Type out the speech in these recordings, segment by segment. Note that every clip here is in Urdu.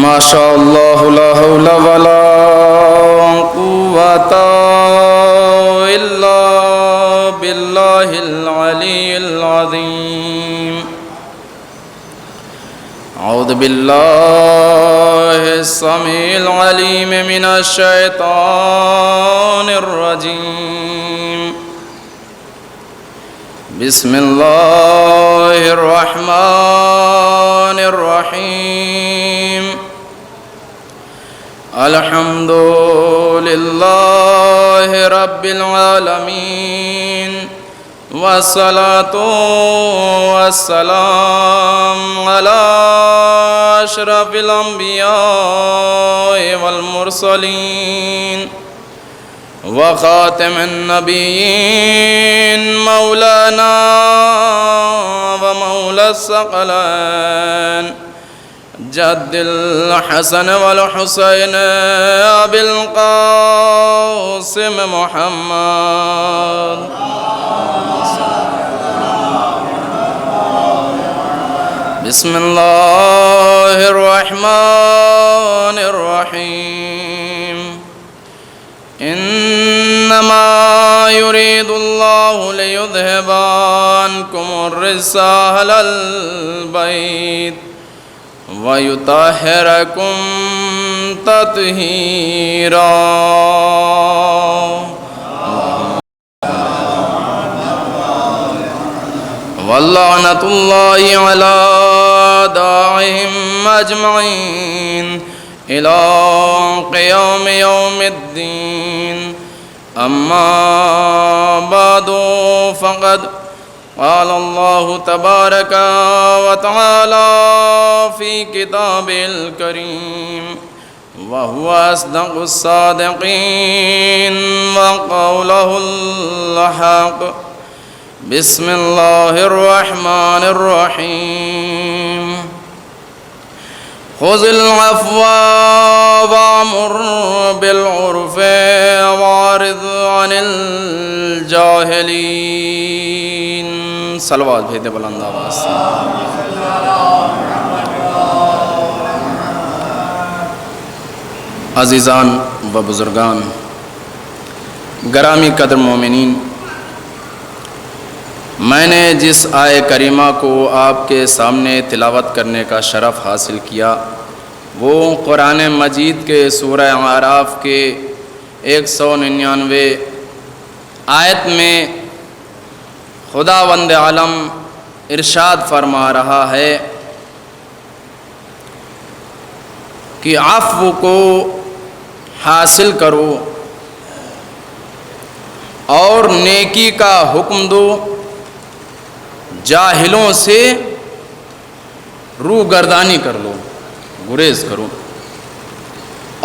ما شاء اللہ لا حول ولا قوة إلا بالله العلي العظيم. أعوذ بالله السميع العليم من الشيطان الرجيم. بسم الله الرحمن الرحيم. الحمد لله رب العالمين والصلاة والسلام على أشرف الأنبياء والمرسلين وخاتم النبيين مولانا ومولى الثقلين جد الحسن والحسين أبي القاسم محمد. بسم الله الرحمن الرحيم. إنما يريد الله ليذهب عنكم الرجس أهل البيت ويطهركم تطهيرا. ولعنة الله على أعدائهم أجمعين إلى قيام يوم الدين. أما بعد فقد قال الله تبارك وتعالى في كتابه الكريم وهو أصدق الصادقين وقوله الحق. بسم الله الرحمن الرحيم. خذ العفو وأمر بالعرف وأعرض عن الجاهلين. صلوات بھیجے بلند آواز سے. عزیزان و بزرگان، گرامی قدر مومنین، میں نے جس آیہ کریمہ کو آپ کے سامنے تلاوت کرنے کا شرف حاصل کیا وہ قرآن مجید کے سورہ اعراف کے 199 آیت میں خداوند عالم ارشاد فرما رہا ہے کہ عفو کو حاصل کرو اور نیکی کا حکم دو، جاہلوں سے روگردانی کر لو، گریز کرو.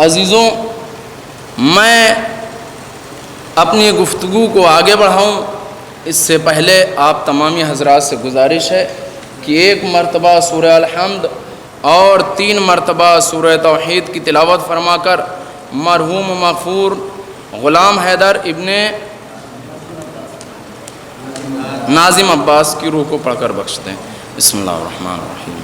عزیزوں، میں اپنی گفتگو کو آگے بڑھاؤں اس سے پہلے آپ تمامی حضرات سے گزارش ہے کہ 1 مرتبہ سورہ الحمد اور 3 مرتبہ سورہ توحید کی تلاوت فرما کر مرحوم مغفور غلام حیدر ابن ناظم عباس کی روح کو پڑھ کر بخش دیں. بسم اللہ الرحمن الرحیم.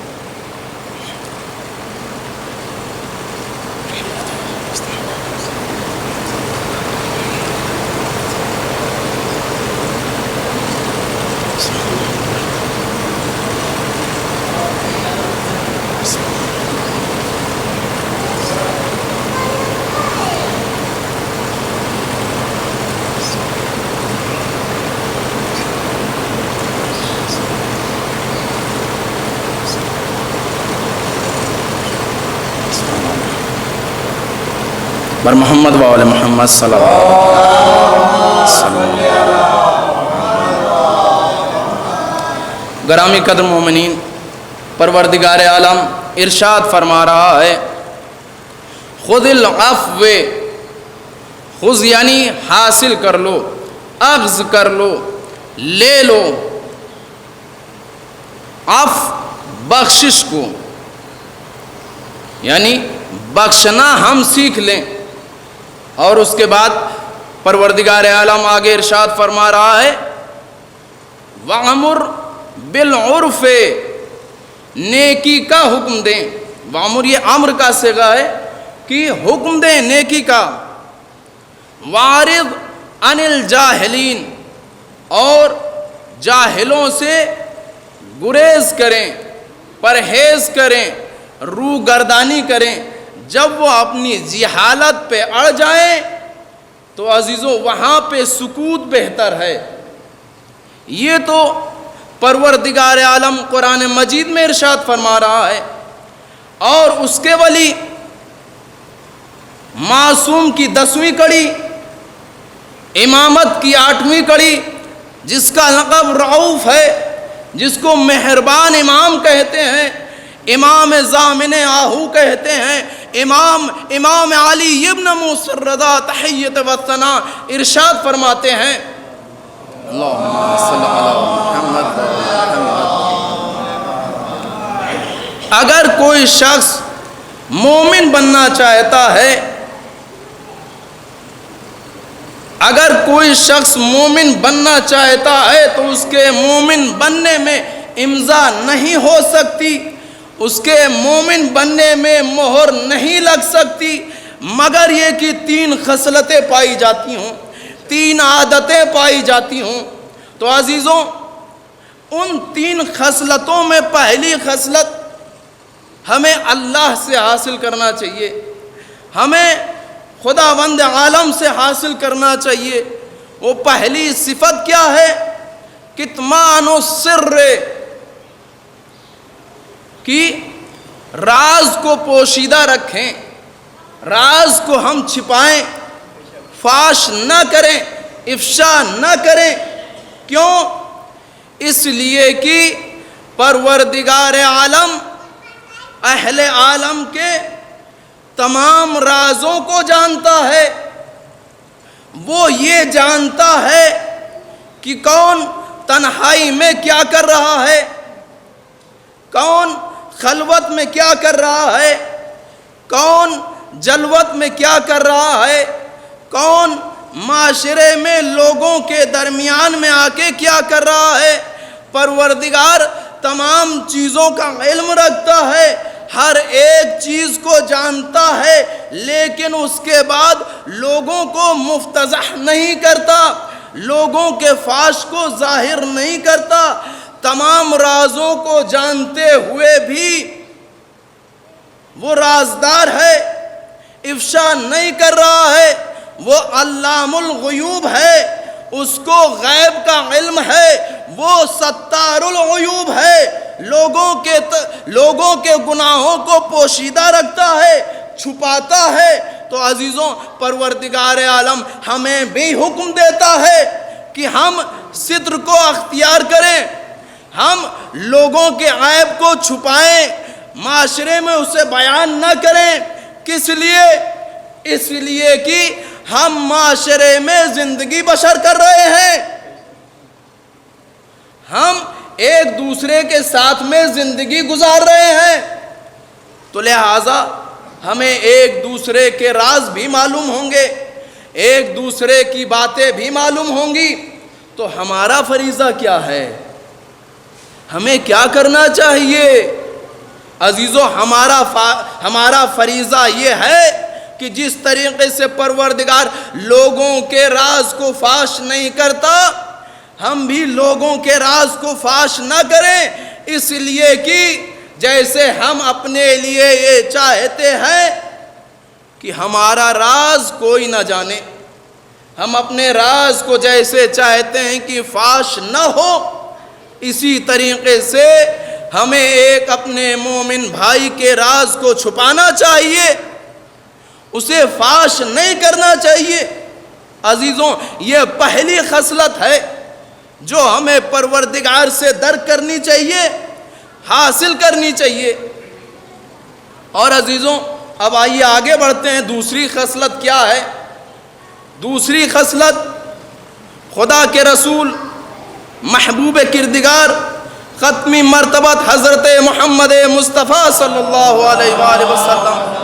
بر محمد و آل محمد صلی اللہ علیہ وسلم. گرامی قدر مومنین، پروردگار عالم ارشاد فرما رہا ہے خذ العفو. خذ یعنی حاصل کر لو، اخذ کر لو، لے لو. عفو بخشش کو، یعنی بخشنا ہم سیکھ لیں. اور اس کے بعد پروردگار عالم آگے ارشاد فرما رہا ہے وَأَمُرْ بِالْعُرْفِ، نیکی کا حکم دیں. وامر یہ امر کا صیغہ ہے کہ حکم دیں نیکی کا، وارض عن الجاہلین، اور جاہلوں سے گریز کریں، پرہیز کریں، رو گردانی کریں۔ جب وہ اپنی جہالت پہ اڑ جائیں تو عزیزو وہاں پہ سکوت بہتر ہے۔ یہ تو پروردگار عالم قرآن مجید میں ارشاد فرما رہا ہے، اور اس کے ولی معصوم کی 10ویں کڑی، امامت کی 8ویں کڑی، جس کا لقب رعوف ہے، جس کو مہربان امام کہتے ہیں، امام ضامن آہو کہتے ہیں، امام علی ابن موسی الرضا تحیت و ثنا ارشاد فرماتے ہیں، اللہم صلی علی محمد۔ اگر کوئی شخص مومن بننا چاہتا ہے، اگر کوئی شخص مومن بننا چاہتا ہے تو اس کے مومن بننے میں امضا نہیں ہو سکتی، اس کے مومن بننے میں مہر نہیں لگ سکتی، مگر یہ کہ 3 خصلتیں پائی جاتی ہوں، 3 عادتیں پائی جاتی ہوں۔ تو عزیزوں، ان 3 خصلتوں میں پہلی خصلت ہمیں اللہ سے حاصل کرنا چاہیے، ہمیں خداوند عالم سے حاصل کرنا چاہیے۔ وہ پہلی صفت کیا ہے؟ کتمان السر، کہ راز کو پوشیدہ رکھیں، راز کو ہم چھپائیں، فاش نہ کریں، افشا نہ کریں۔ کیوں؟ اس لیے کہ پروردگار عالم اہل عالم کے تمام رازوں کو جانتا ہے۔ وہ یہ جانتا ہے کہ کون تنہائی میں کیا کر رہا ہے، کون خلوت میں کیا کر رہا ہے، کون جلوت میں کیا کر رہا ہے، کون معاشرے میں لوگوں کے درمیان میں آ کے کیا کر رہا ہے۔ پروردگار تمام چیزوں کا علم رکھتا ہے، ہر ایک چیز کو جانتا ہے، لیکن اس کے بعد لوگوں کو مفتضح نہیں کرتا، لوگوں کے فاش کو ظاہر نہیں کرتا۔ تمام رازوں کو جانتے ہوئے بھی وہ رازدار ہے، افشا نہیں کر رہا ہے۔ وہ علام الغیوب ہے، اس کو غیب کا علم ہے، وہ ستار العیوب ہے، لوگوں کے گناہوں کو پوشیدہ رکھتا ہے، چھپاتا ہے۔ تو عزیزوں، پروردگار عالم ہمیں بھی حکم دیتا ہے کہ ہم ستر کو اختیار کریں، ہم لوگوں کے عیب کو چھپائیں، معاشرے میں اسے بیان نہ کریں۔ کس لیے؟ اس لیے کہ ہم معاشرے میں زندگی بسر کر رہے ہیں، ہم ایک دوسرے کے ساتھ میں زندگی گزار رہے ہیں، تو لہٰذا ہمیں ایک دوسرے کے راز بھی معلوم ہوں گے، ایک دوسرے کی باتیں بھی معلوم ہوں گی۔ تو ہمارا فریضہ کیا ہے؟ ہمیں کیا کرنا چاہیے؟ عزیزو، ہمارا فریضہ یہ ہے کہ جس طریقے سے پروردگار لوگوں کے راز کو فاش نہیں کرتا، ہم بھی لوگوں کے راز کو فاش نہ کریں، اس لیے کہ جیسے ہم اپنے لیے یہ چاہتے ہیں کہ ہمارا راز کوئی نہ جانے، ہم اپنے راز کو جیسے چاہتے ہیں کہ فاش نہ ہو، اسی طریقے سے ہمیں ایک اپنے مومن بھائی کے راز کو چھپانا چاہیے، اسے فاش نہیں کرنا چاہیے۔ عزیزوں، یہ پہلی خصلت ہے جو ہمیں پروردگار سے درک کرنی چاہیے، حاصل کرنی چاہیے۔ اور عزیزوں، اب آئیے آگے بڑھتے ہیں۔ دوسری خصلت کیا ہے؟ دوسری خصلت خدا کے رسول محبوب کردگار ختمی مرتبت حضرت محمد مصطفیٰ صلی اللہ علیہ وآلہ وسلم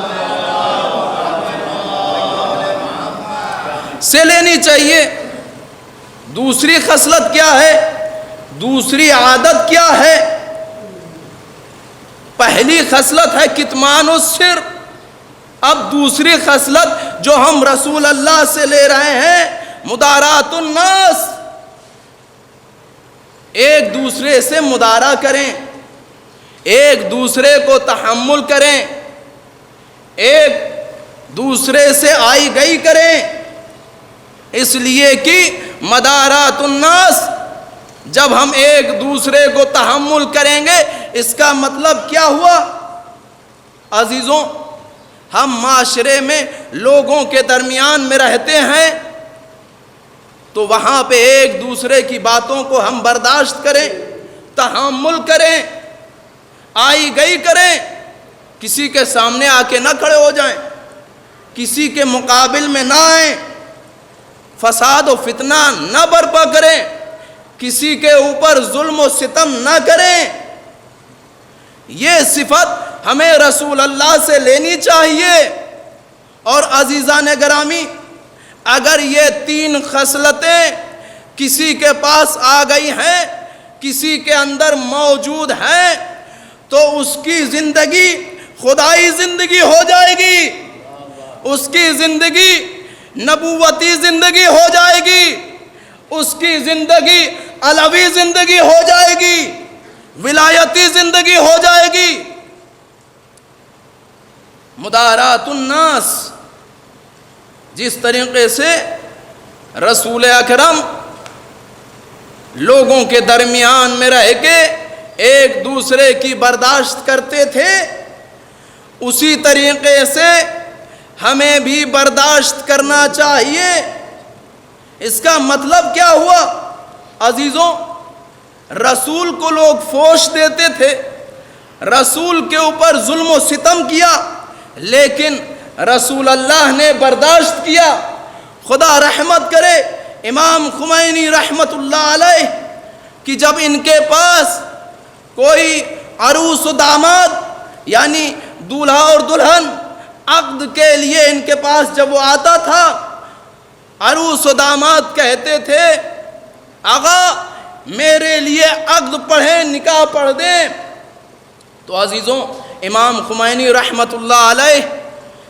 سے لینی چاہیے۔ دوسری خصلت کیا ہے؟ دوسری عادت کیا ہے؟ پہلی خصلت ہے کتمان السر. اب دوسری خصلت جو ہم رسول اللہ سے لے رہے ہیں مدارات الناس. ایک دوسرے سے مدارا کریں، ایک دوسرے کو تحمل کریں، ایک دوسرے سے آئی گئی کریں. اس لیے کہ مدارات الناس، جب ہم ایک دوسرے کو تحمل کریں گے اس کا مطلب کیا ہوا عزیزوں؟ ہم معاشرے میں لوگوں کے درمیان میں رہتے ہیں تو وہاں پہ ایک دوسرے کی باتوں کو ہم برداشت کریں، تحمل کریں، آئی گئی کریں. کسی کے سامنے آ کے نہ کھڑے ہو جائیں، کسی کے مقابل میں نہ آئیں، فساد و فتنہ نہ برپا کریں، کسی کے اوپر ظلم و ستم نہ کریں. یہ صفت ہمیں رسول اللہ سے لینی چاہیے. اور عزیزان گرامی، اگر یہ تین خصلتیں کسی کے پاس آ گئی ہیں، کسی کے اندر موجود ہیں، تو اس کی زندگی خدائی زندگی ہو جائے گی، اس کی زندگی نبوتی زندگی ہو جائے گی، اس کی زندگی علوی زندگی ہو جائے گی، ولایتی زندگی ہو جائے گی. مدارات الناس، جس طریقے سے رسول اکرم لوگوں کے درمیان میں رہ کے ایک دوسرے کی برداشت کرتے تھے، اسی طریقے سے ہمیں بھی برداشت کرنا چاہیے. اس کا مطلب کیا ہوا عزیزوں؟ رسول کو لوگ فوش دیتے تھے، رسول کے اوپر ظلم و ستم کیا، لیکن رسول اللہ نے برداشت کیا. خدا رحمت کرے امام خمینی رحمت اللہ علیہ کہ جب ان کے پاس کوئی عروس و داماد یعنی دولہا اور دلہن عقد کے لیے ان کے پاس جب وہ آتا تھا، عروس و داماد کہتے تھے آقا میرے لیے عقد پڑھیں، نکاح پڑھ دیں. تو عزیزوں امام خمینی رحمت اللہ علیہ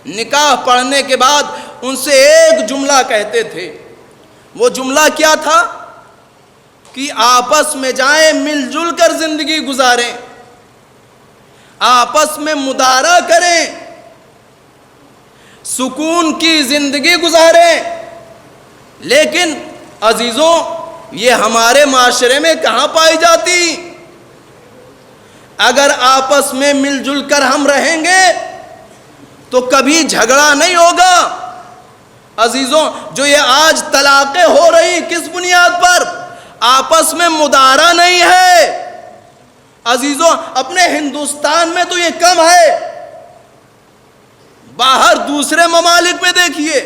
نکاح پڑھنے کے بعد ان سے ایک جملہ کہتے تھے. وہ جملہ کیا تھا کہ آپس میں جائیں، مل جل کر زندگی گزاریں، آپس میں مدارا کریں، سکون کی زندگی گزاریں. لیکن عزیزوں یہ ہمارے معاشرے میں کہاں پائی جاتی؟ اگر آپس میں مل جل کر ہم رہیں گے تو کبھی جھگڑا نہیں ہوگا. عزیزوں جو یہ آج طلاقیں ہو رہی کس بنیاد پر؟ آپس میں مدارا نہیں ہے. عزیزوں اپنے ہندوستان میں تو یہ کم ہے، باہر دوسرے ممالک میں دیکھیے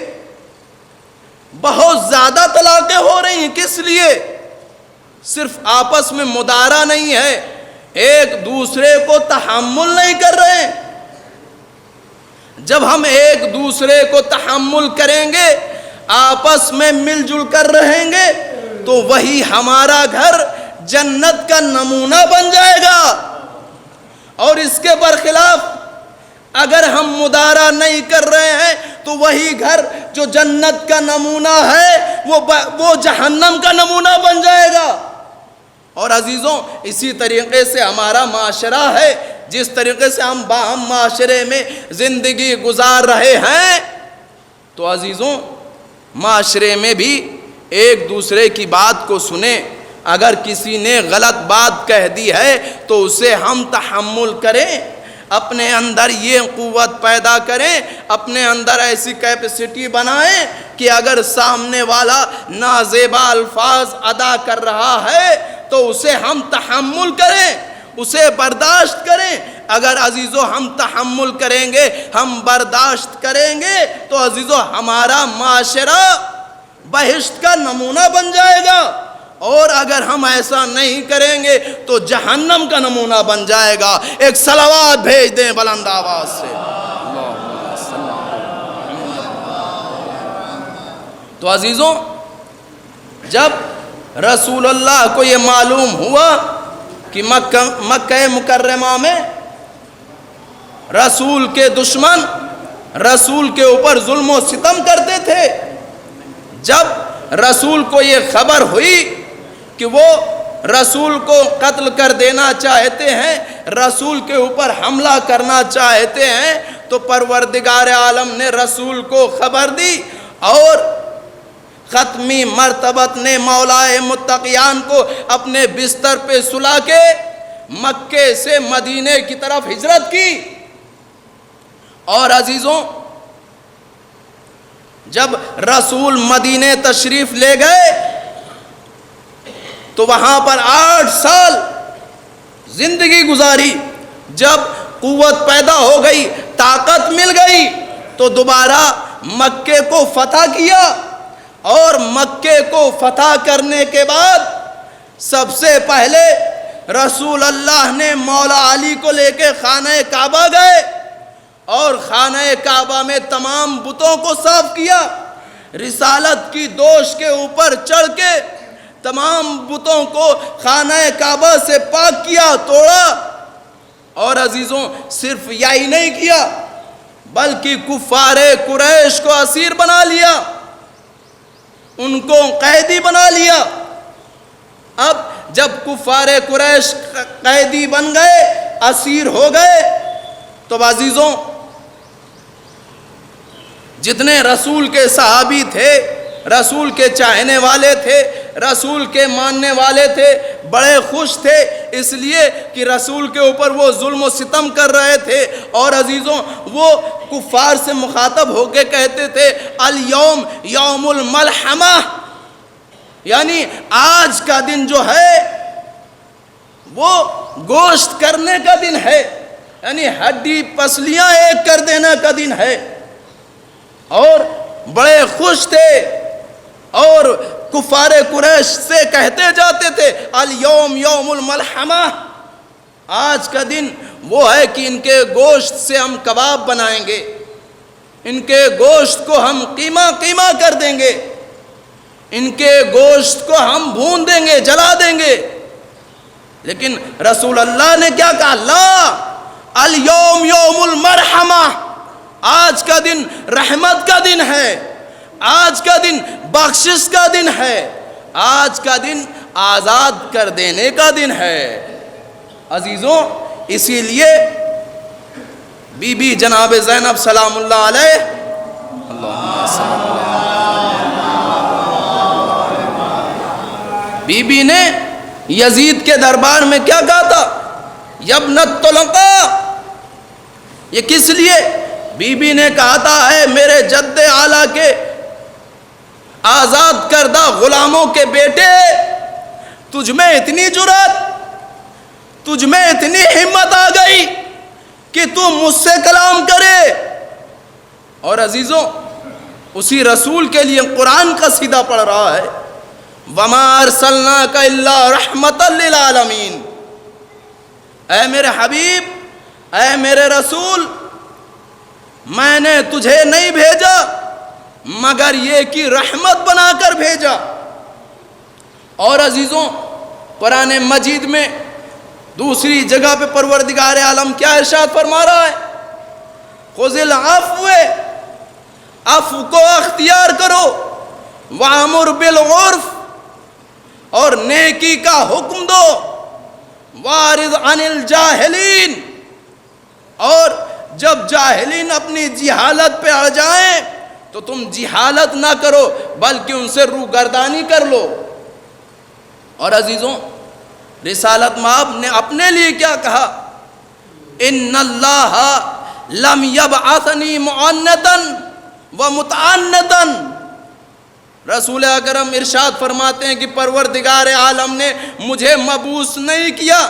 بہت زیادہ طلاقیں ہو رہی ہیں. کس لیے؟ صرف آپس میں مدارا نہیں ہے، ایک دوسرے کو تحمل نہیں کر رہے. جب ہم ایک دوسرے کو تحمل کریں گے، آپس میں مل جل کر رہیں گے، تو وہی ہمارا گھر جنت کا نمونہ بن جائے گا. اور اس کے برخلاف اگر ہم مدارا نہیں کر رہے ہیں تو وہی گھر جو جنت کا نمونہ ہے وہ جہنم کا نمونہ بن جائے گا. اور عزیزوں اسی طریقے سے ہمارا معاشرہ ہے. جس طریقے سے ہم باہم معاشرے میں زندگی گزار رہے ہیں، تو عزیزوں معاشرے میں بھی ایک دوسرے کی بات کو سنیں. اگر کسی نے غلط بات کہہ دی ہے تو اسے ہم تحمل کریں، اپنے اندر یہ قوت پیدا کریں، اپنے اندر ایسی کیپیسٹی بنائیں کہ اگر سامنے والا نازیبا الفاظ ادا کر رہا ہے تو اسے ہم تحمل کریں، اسے برداشت کریں. اگر عزیزو ہم تحمل کریں گے، ہم برداشت کریں گے، تو عزیزو ہمارا معاشرہ بہشت کا نمونہ بن جائے گا. اور اگر ہم ایسا نہیں کریں گے تو جہنم کا نمونہ بن جائے گا. ایک صلوات بھیج دیں بلند آواز سے. تو عزیزوں جب رسول اللہ کو یہ معلوم ہوا کہ مکہ مکرمہ میں رسول کے دشمن رسول کے اوپر ظلم و ستم کرتے تھے۔ جب رسول کو یہ خبر ہوئی کہ وہ رسول کو قتل کر دینا چاہتے ہیں، رسول کے اوپر حملہ کرنا چاہتے ہیں، تو پروردگار عالم نے رسول کو خبر دی اور ختمی مرتبت نے مولائے متقیان کو اپنے بستر پہ سلا کے مکے سے مدینے کی طرف ہجرت کی۔ اور عزیزوں، جب رسول مدینے تشریف لے گئے تو وہاں پر 8 سال زندگی گزاری۔ جب قوت پیدا ہو گئی، طاقت مل گئی، تو دوبارہ مکے کو فتح کیا، اور مکے کو فتح کرنے کے بعد سب سے پہلے رسول اللہ نے مولا علی کو لے کے خانہ کعبہ گئے، اور خانہ کعبہ میں تمام بتوں کو صاف کیا، رسالت کی دوش کے اوپر چڑھ کے تمام بتوں کو خانہ کعبہ سے پاک کیا، توڑا۔ اور عزیزوں، صرف یہی نہیں کیا بلکہ کفار قریش کو اسیر بنا لیا، ان کو قیدی بنا لیا۔ اب جب کفار قریش قیدی بن گئے، اسیر ہو گئے، تو عزیزوں، جتنے رسول کے صحابی تھے، رسول کے چاہنے والے تھے، رسول کے ماننے والے تھے، بڑے خوش تھے، اس لیے کہ رسول کے اوپر وہ ظلم و ستم کر رہے تھے۔ اور عزیزوں، وہ کفار سے مخاطب ہو کے کہتے تھے الیوم یوم الملحمہ، یعنی آج کا دن جو ہے وہ گوشت کرنے کا دن ہے، یعنی ہڈی پسلیاں ایک کر دینے کا دن ہے۔ اور بڑے خوش تھے، اور کفار قریش سے کہتے جاتے تھے الیوم یوم الملحمہ، آج کا دن وہ ہے کہ ان کے گوشت سے ہم کباب بنائیں گے، ان کے گوشت کو ہم قیمہ قیمہ کر دیں گے، ان کے گوشت کو ہم بھون دیں گے، جلا دیں گے۔ لیکن رسول اللہ نے کیا کہا؟ لا، الیوم یوم المرحمہ، آج کا دن رحمت کا دن ہے، آج کا دن بخشش کا دن ہے، آج کا دن آزاد کر دینے کا دن ہے۔ عزیزوں، اسی لیے بی بی جناب زینب سلام اللہ علیہ، اللہم صل بی بی نے یزید کے دربار میں کیا کہا تھا؟ یبنت طلقا، یہ کس لیے؟ بی بی نے کہا تھا ہے میرے جد اعلیٰ کے آزاد کردہ غلاموں کے بیٹے، تجھ میں اتنی جرات، تجھ میں اتنی ہمت آ گئی کہ تو مجھ سے کلام کرے۔ اور عزیزوں، اسی رسول کے لیے قرآن قصیدہ پڑھ رہا ہے، وَمَا أَرْسَلْنَاكَ إِلَّا رَحْمَةً لِّلْعَالَمِينَ، اے میرے حبیب، اے میرے رسول، میں نے تجھے نہیں بھیجا مگر یہ کہ رحمت بنا کر بھیجا۔ اور عزیزوں، قرآن مجید میں دوسری جگہ پہ پروردگار عالم کیا ارشاد فرما رہا ہے؟ خذ العفو، عفو کو اختیار کرو، وامر بالعرف، اور نیکی کا حکم دو، وارض عن الجاہلین، اور جب جاہلین اپنی جہالت پہ اڑ جائیں تو تم جہالت نہ کرو بلکہ ان سے روگردانی کر لو۔ اور عزیزوں، رسالت مآب نے اپنے لیے کیا کہا؟ ان اللہ لم یبعثنی معنتا ومتعنتا، رسول اکرم ارشاد فرماتے ہیں کہ پروردگار عالم نے مجھے مبعوث نہیں کیا،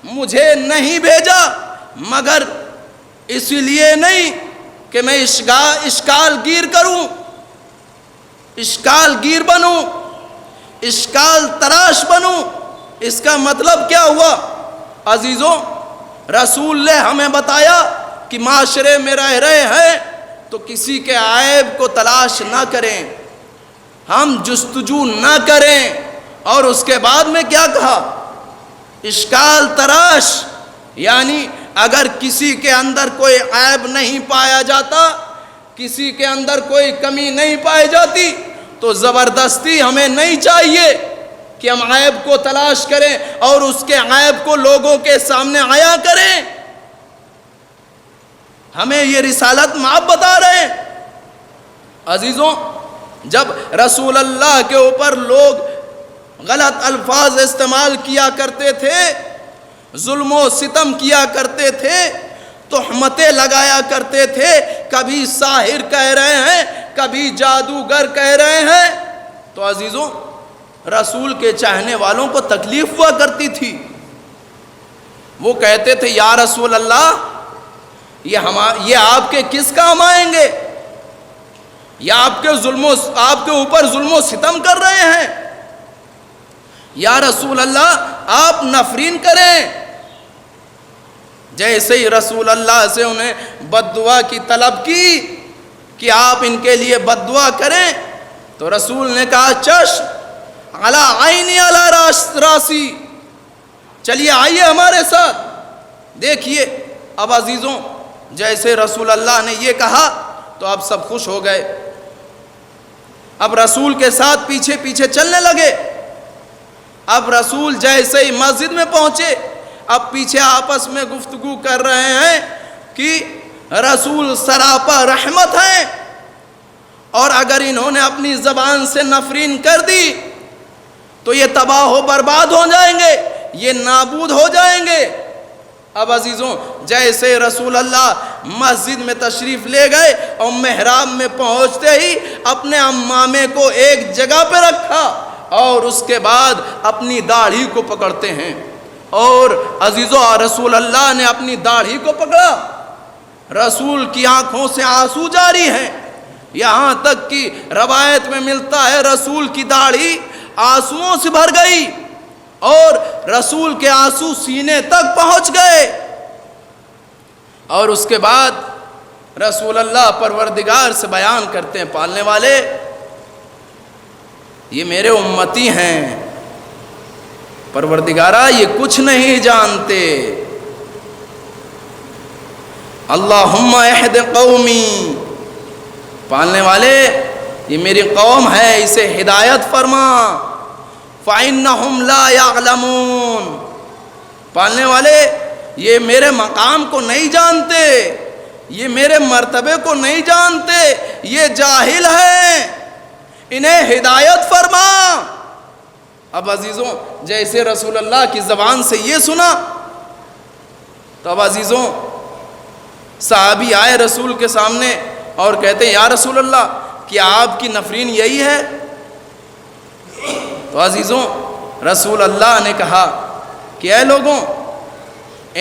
مجھے نہیں بھیجا مگر اسی لیے نہیں کہ میں اشکال گیر کروں، اشکال گیر بنوں، اشکال تراش بنوں۔ اس کا مطلب کیا ہوا؟ عزیزوں، رسول نے ہمیں بتایا کہ معاشرے میں رہ رہے ہیں تو کسی کے عیب کو تلاش نہ کریں، ہم جستجو نہ کریں۔ اور اس کے بعد میں کیا کہا؟ اشکال تراش، یعنی اگر کسی کے اندر کوئی عیب نہیں پایا جاتا، کسی کے اندر کوئی کمی نہیں پائی جاتی، تو زبردستی ہمیں نہیں چاہیے کہ ہم عیب کو تلاش کریں اور اس کے عیب کو لوگوں کے سامنے عیاں کریں۔ ہمیں یہ رسالت مآب بتا رہے ہیں۔ عزیزوں، جب رسول اللہ کے اوپر لوگ غلط الفاظ استعمال کیا کرتے تھے، ظلم و ستم کیا کرتے تھے، تہمتیں لگایا کرتے تھے، کبھی ساحر کہہ رہے ہیں، کبھی جادوگر کہہ رہے ہیں، تو عزیزوں رسول کے چاہنے والوں کو تکلیف ہوا کرتی تھی۔ وہ کہتے تھے یا رسول اللہ یہ آپ کے کس کام آئیں گے؟ یا آپ کے اوپر ظلم و ستم کر رہے ہیں؟ یا رسول اللہ آپ نفرین کریں۔ جیسے ہی رسول اللہ سے انہیں بد دعا کی طلب کی کہ آپ ان کے لیے بد دعا کریں، تو رسول نے کہا چشم علی عینی علی راسی، چلیے آئیے ہمارے ساتھ۔ دیکھیے اب عزیزوں، جیسے رسول اللہ نے یہ کہا تو اب سب خوش ہو گئے، اب رسول کے ساتھ پیچھے پیچھے چلنے لگے۔ اب رسول جیسے ہی مسجد میں پہنچے، اب پیچھے آپس میں گفتگو کر رہے ہیں کہ رسول سراپا رحمت ہیں، اور اگر انہوں نے اپنی زبان سے نفرین کر دی تو یہ تباہ و برباد ہو جائیں گے، یہ نابود ہو جائیں گے۔ اب عزیزوں جیسے رسول اللہ مسجد میں تشریف لے گئے اور محراب میں پہنچتے ہی اپنے عمامے کو ایک جگہ پہ رکھا اور اس کے بعد اپنی داڑھی کو پکڑتے ہیں، اور عزیزوں رسول اللہ نے اپنی داڑھی کو پکڑا، رسول کی آنکھوں سے آنسو جاری ہیں، یہاں تک کہ روایت میں ملتا ہے رسول کی داڑھی آنسوؤں سے بھر گئی اور رسول کے آنسو سینے تک پہنچ گئے۔ اور اس کے بعد رسول اللہ پروردگار سے بیان کرتے ہیں پالنے والے یہ میرے امتی ہیں، پروردگارا یہ کچھ نہیں جانتے، اللہم اہد قومی، پالنے والے یہ میری قوم ہے، اسے ہدایت فرما، فَإِنَّهُمْ لَا يَعْلَمُونَ، پالنے والے یہ میرے مقام کو نہیں جانتے، یہ میرے مرتبے کو نہیں جانتے، یہ جاہل ہیں، انہیں ہدایت فرما۔ اب عزیزوں جیسے رسول اللہ کی زبان سے یہ سنا تو اب عزیزوں صحابی آئے رسول کے سامنے اور کہتے ہیں یا رسول اللہ کیا آپ کی نفرین یہی ہے؟ تو عزیزوں رسول اللہ نے کہا کہ اے لوگوں،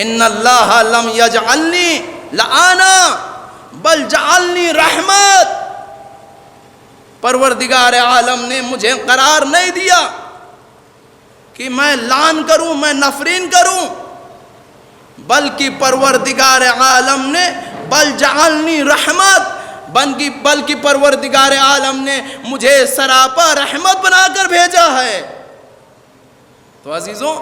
ان اللہ لم یجعلنی لعانا بل جعلنی رحمت، پروردگار عالم نے مجھے قرار نہیں دیا کہ میں لعن کروں، میں نفرین کروں، بلکہ پروردگار عالم نے بل جعلنی رحمت، بلکہ پروردگار عالم نے مجھے سراپا رحمت بنا کر بھیجا ہے۔ تو عزیزوں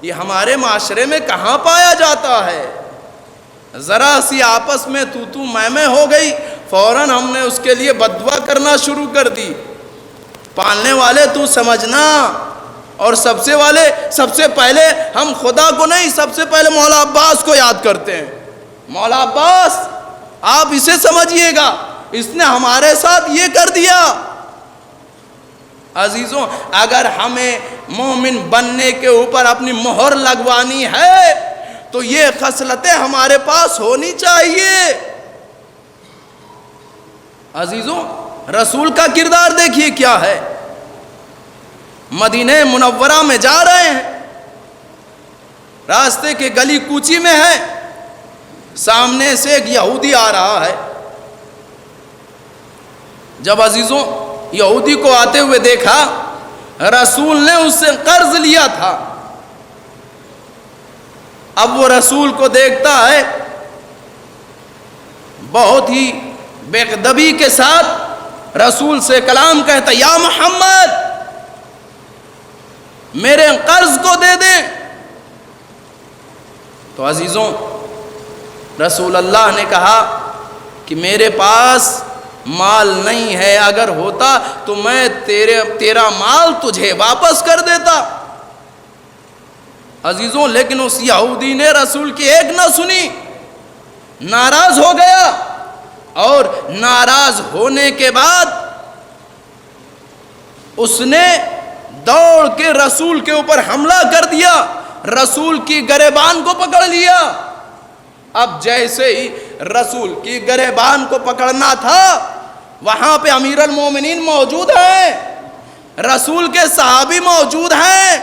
یہ ہمارے معاشرے میں کہاں پایا جاتا ہے؟ ذرا سی آپس میں تو میں ہو گئی، فوراً ہم نے اس کے لیے بد دعا کرنا شروع کر دی۔ پالنے والے تو سمجھنا، اور سب سے پہلے ہم خدا کو نہیں، سب سے پہلے مولا عباس کو یاد کرتے ہیں۔ مولا عباس آپ اسے سمجھیے گا، اس نے ہمارے ساتھ یہ کر دیا۔ عزیزوں اگر ہمیں مومن بننے کے اوپر اپنی مہر لگوانی ہے تو یہ خصلتیں ہمارے پاس ہونی چاہیے۔ عزیزوں رسول کا کردار دیکھیے کیا ہے، مدینہ منورہ میں جا رہے ہیں، راستے کے گلی کوچی میں ہے، سامنے سے ایک یہودی آ رہا ہے۔ جب عزیزوں یہودی کو آتے ہوئے دیکھا، رسول نے اس سے قرض لیا تھا، اب وہ رسول کو دیکھتا ہے، بہت ہی بے ادبی کے ساتھ رسول سے کلام کہتا، یا محمد میرے قرض کو دے دیں۔ تو عزیزوں رسول اللہ نے کہا کہ میرے پاس مال نہیں ہے، اگر ہوتا تو میں تیرا مال تجھے واپس کر دیتا۔ عزیزوں، لیکن اس یہودی نے رسول کی ایک نہ سنی، ناراض ہو گیا، اور ناراض ہونے کے بعد اس نے دوڑ کے رسول کے اوپر حملہ کر دیا، رسول کی گریبان کو پکڑ لیا۔ اب جیسے ہی رسول کی گریبان کو پکڑنا تھا، وہاں پہ امیر المومنین موجود ہیں، رسول کے صحابی موجود ہیں۔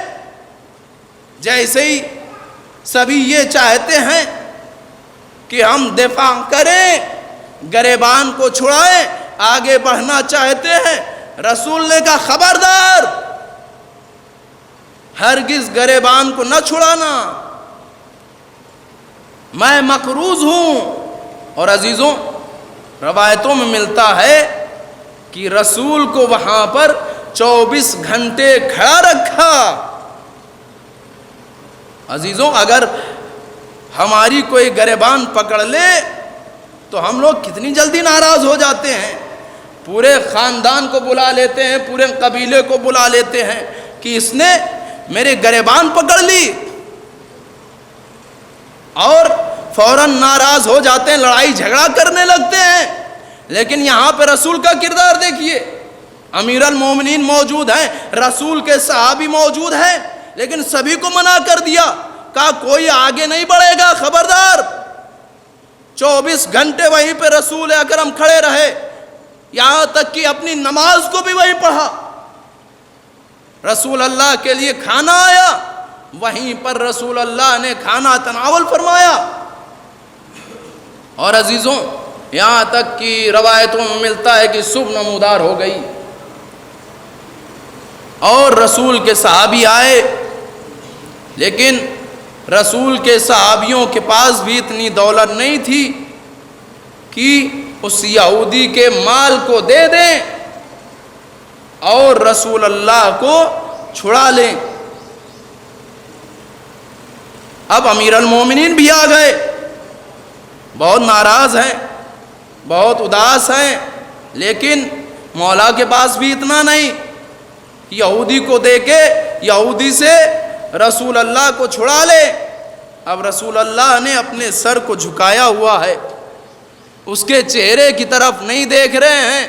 جیسے ہی سبھی یہ چاہتے ہیں کہ ہم دفاع کریں، گریبان کو چھڑائیں، آگے بڑھنا چاہتے ہیں، رسول نے کہا خبردار، ہرگز گریبان کو نہ چھڑانا، میں مقروض ہوں۔ اور عزیزوں، روایتوں میں ملتا ہے کہ رسول کو وہاں پر 24 گھنٹے کھڑا رکھا۔ عزیزوں، اگر ہماری کوئی گریبان پکڑ لے تو ہم لوگ کتنی جلدی ناراض ہو جاتے ہیں، پورے خاندان کو بلا لیتے ہیں، پورے قبیلے کو بلا لیتے ہیں کہ اس نے میرے گریبان پکڑ لی، اور فوراً ناراض ہو جاتے ہیں، لڑائی جھگڑا کرنے لگتے ہیں۔ لیکن یہاں پہ رسول کا کردار دیکھیے، امیر المومنین موجود ہیں، رسول کے صحابی موجود ہیں، لیکن سبھی کو منع کر دیا، کہا کوئی آگے نہیں بڑھے گا، خبردار۔ 24 گھنٹے وہیں پہ رسول اکرم کھڑے رہے، یہاں تک کہ اپنی نماز کو بھی وہیں پڑھا۔ رسول اللہ کے لیے کھانا آیا، وہیں پر رسول اللہ نے کھانا تناول فرمایا۔ اور عزیزوں، یہاں تک کہ روایتوں میں ملتا ہے کہ صبح نمودار ہو گئی، اور رسول کے صحابی آئے، لیکن رسول کے صحابیوں کے پاس بھی اتنی دولت نہیں تھی کہ اس یہودی کے مال کو دے دیں اور رسول اللہ کو چھڑا لیں۔ اب امیر المومنین بھی آ گئے، بہت ناراض ہیں، بہت اداس ہیں، لیکن مولا کے پاس بھی اتنا نہیں، یہودی کو دے کے یہودی سے رسول اللہ کو چھڑا لے۔ اب رسول اللہ نے اپنے سر کو جھکایا ہوا ہے، اس کے چہرے کی طرف نہیں دیکھ رہے ہیں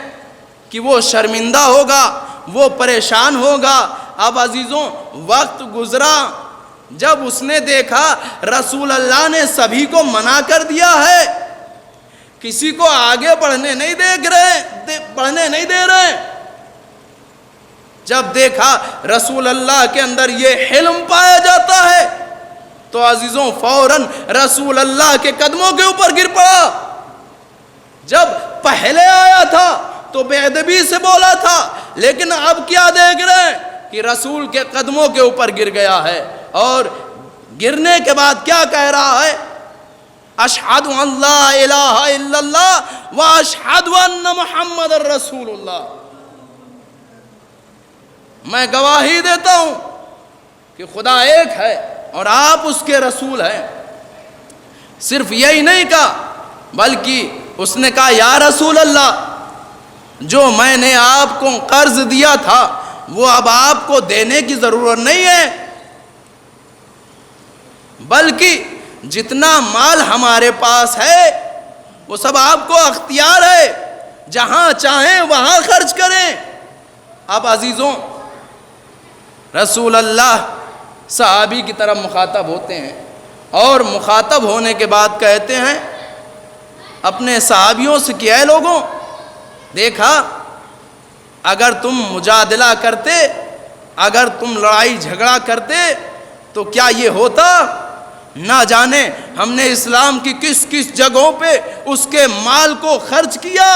کہ وہ شرمندہ ہوگا، وہ پریشان ہوگا۔ اب عزیزوں، وقت گزرا، جب اس نے دیکھا رسول اللہ نے سبھی کو منع کر دیا ہے، کسی کو آگے بڑھنے نہیں دے رہے، جب دیکھا رسول اللہ کے اندر یہ حلم پایا جاتا ہے، تو عزیزوں فوراً رسول اللہ کے قدموں کے اوپر گر پڑا۔ جب پہلے آیا تھا تو بے ادبی سے بولا تھا، لیکن اب کیا دیکھ رہے ہیں کہ رسول کے قدموں کے اوپر گر گیا ہے، اور گرنے کے بعد کیا کہہ رہا ہے؟ اشہد ان لا الہ الا اللہ و اشہد ان محمد رسول اللہ، میں گواہی دیتا ہوں کہ خدا ایک ہے اور آپ اس کے رسول ہیں۔ صرف یہی نہیں کہا، بلکہ اس نے کہا یا رسول اللہ، جو میں نے آپ کو قرض دیا تھا وہ اب آپ کو دینے کی ضرورت نہیں ہے، بلکہ جتنا مال ہمارے پاس ہے وہ سب آپ کو اختیار ہے، جہاں چاہیں وہاں خرچ کریں۔ اب عزیزوں، رسول اللہ صحابی کی طرف مخاطب ہوتے ہیں، اور مخاطب ہونے کے بعد کہتے ہیں اپنے صحابیوں سے کہ اے لوگوں، دیکھا اگر تم مجادلہ کرتے، اگر تم لڑائی جھگڑا کرتے تو کیا یہ ہوتا؟ نہ جانے ہم نے اسلام کی کس کس جگہوں پہ اس کے مال کو خرچ کیا۔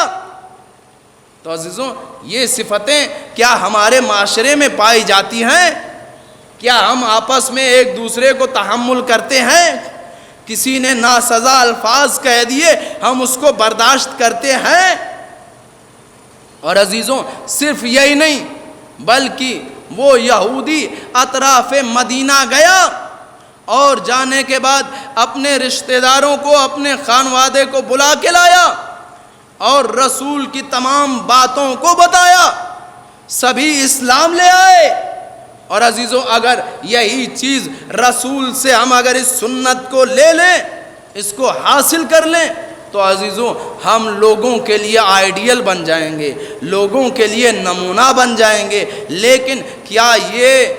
تو عزیزوں، یہ صفتیں کیا ہمارے معاشرے میں پائی جاتی ہیں؟ کیا ہم آپس میں ایک دوسرے کو تحمل کرتے ہیں؟ کسی نے ناسزا الفاظ کہہ دیے، ہم اس کو برداشت کرتے ہیں؟ اور عزیزوں، صرف یہی نہیں، بلکہ وہ یہودی اطراف مدینہ گیا اور جانے کے بعد اپنے رشتہ داروں کو، اپنے خانوادے کو بلا کے لایا اور رسول کی تمام باتوں کو بتایا، سبھی اسلام لے آئے۔ اور عزیزو، اگر یہی چیز رسول سے ہم اگر اس سنت کو لے لیں، اس کو حاصل کر لیں، تو عزیزو ہم لوگوں کے لیے آئیڈیل بن جائیں گے، لوگوں کے لیے نمونہ بن جائیں گے۔ لیکن کیا یہ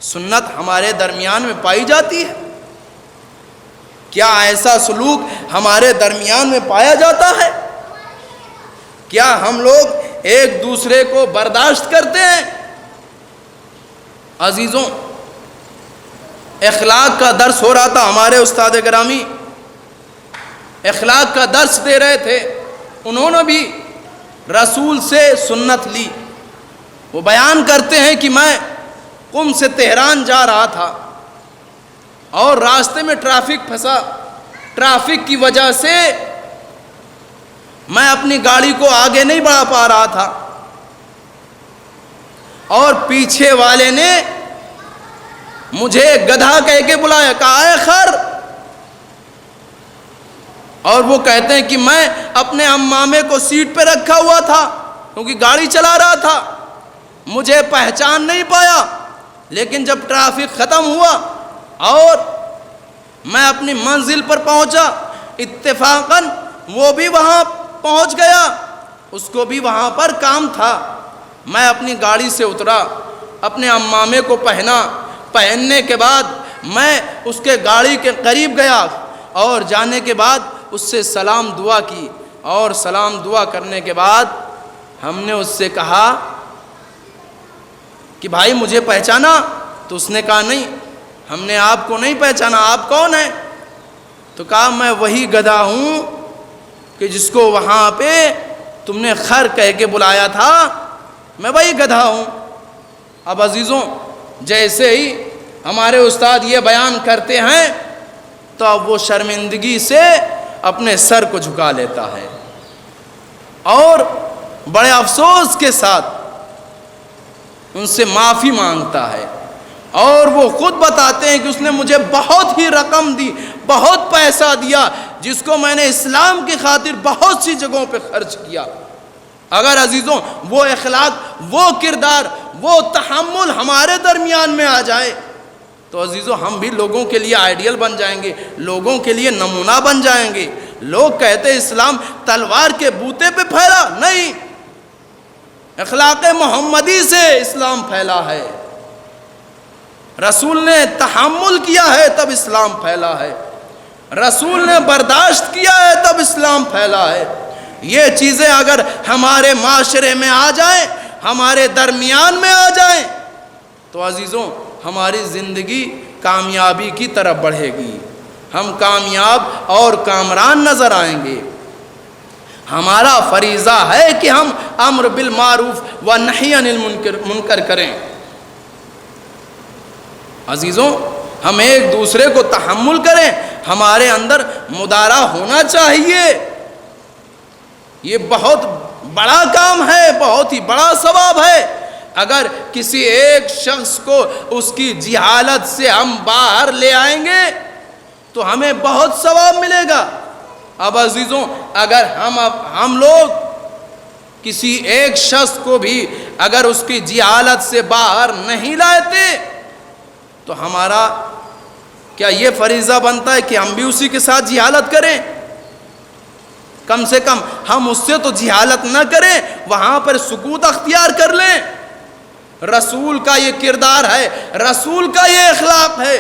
سنت ہمارے درمیان میں پائی جاتی ہے؟ کیا ایسا سلوک ہمارے درمیان میں پایا جاتا ہے؟ کیا ہم لوگ ایک دوسرے کو برداشت کرتے ہیں؟ عزیزوں، اخلاق کا درس ہو رہا تھا، ہمارے استاد گرامی اخلاق کا درس دے رہے تھے، انہوں نے بھی رسول سے سنت لی۔ وہ بیان کرتے ہیں کہ میں قم سے تہران جا رہا تھا اور راستے میں ٹریفک پھنسا، ٹریفک کی وجہ سے میں اپنی گاڑی کو آگے نہیں بڑھا پا رہا تھا، اور پیچھے والے نے مجھے گدھا کہہ کے بلایا، کہا اے خر، اور وہ کہتے ہیں کہ میں اپنے امامے کو سیٹ پہ رکھا ہوا تھا کیونکہ گاڑی چلا رہا تھا، مجھے پہچان نہیں پایا، لیکن جب ٹریفک ختم ہوا اور میں اپنی منزل پر پہنچا، اتفاقاً وہ بھی وہاں پہنچ گیا، اس کو بھی وہاں پر کام تھا۔ میں اپنی گاڑی سے اترا، اپنے امامے کو پہننے کے بعد میں اس کے گاڑی کے قریب گیا اور جانے کے بعد اس سے سلام دعا کی، اور سلام دعا کرنے کے بعد ہم نے اس سے کہا کہ بھائی مجھے پہچانا؟ تو اس نے کہا نہیں، ہم نے آپ کو نہیں پہچانا، آپ کون ہیں؟ تو کہا میں وہی گدھا ہوں کہ جس کو وہاں پہ تم نے خر کہہ کے بلایا تھا، میں وہی گدھا ہوں۔ اب عزیزوں، جیسے ہی ہمارے استاد یہ بیان کرتے ہیں تو اب وہ شرمندگی سے اپنے سر کو جھکا لیتا ہے اور بڑے افسوس کے ساتھ ان سے معافی مانگتا ہے، اور وہ خود بتاتے ہیں کہ اس نے مجھے بہت ہی رقم دی، بہت پیسہ دیا، جس کو میں نے اسلام کی خاطر بہت سی جگہوں پہ خرچ کیا۔ اگر عزیزوں وہ اخلاق، وہ کردار، وہ تحمل ہمارے درمیان میں آ جائے تو عزیزوں ہم بھی لوگوں کے لیے آئیڈیل بن جائیں گے، لوگوں کے لیے نمونہ بن جائیں گے۔ لوگ کہتے اسلام تلوار کے بوتے پہ پھیلا، نہیں، اخلاق محمدی سے اسلام پھیلا ہے، رسول نے تحمل کیا ہے تب اسلام پھیلا ہے، رسول نے برداشت کیا ہے تب اسلام پھیلا ہے۔ یہ چیزیں اگر ہمارے معاشرے میں آ جائیں، ہمارے درمیان میں آ جائیں تو عزیزوں ہماری زندگی کامیابی کی طرف بڑھے گی، ہم کامیاب اور کامران نظر آئیں گے۔ ہمارا فریضہ ہے کہ ہم امر بالمعروف و نہی عن المنکر کریں۔ عزیزوں ہم ایک دوسرے کو تحمل کریں، ہمارے اندر مدارا ہونا چاہیے۔ یہ بہت بڑا کام ہے، بہت ہی بڑا ثواب ہے۔ اگر کسی ایک شخص کو اس کی جہالت سے ہم باہر لے آئیں گے تو ہمیں بہت ثواب ملے گا۔ اب عزیزوں اگر ہم لوگ کسی ایک شخص کو بھی اگر اس کی جہالت سے باہر نہیں لاتے تو ہمارا کیا یہ فریضہ بنتا ہے کہ ہم بھی اسی کے ساتھ جہالت کریں؟ کم سے کم ہم اس سے تو جہالت نہ کریں، وہاں پر سکوت اختیار کر لیں۔ رسول کا یہ کردار ہے، رسول کا یہ اخلاق ہے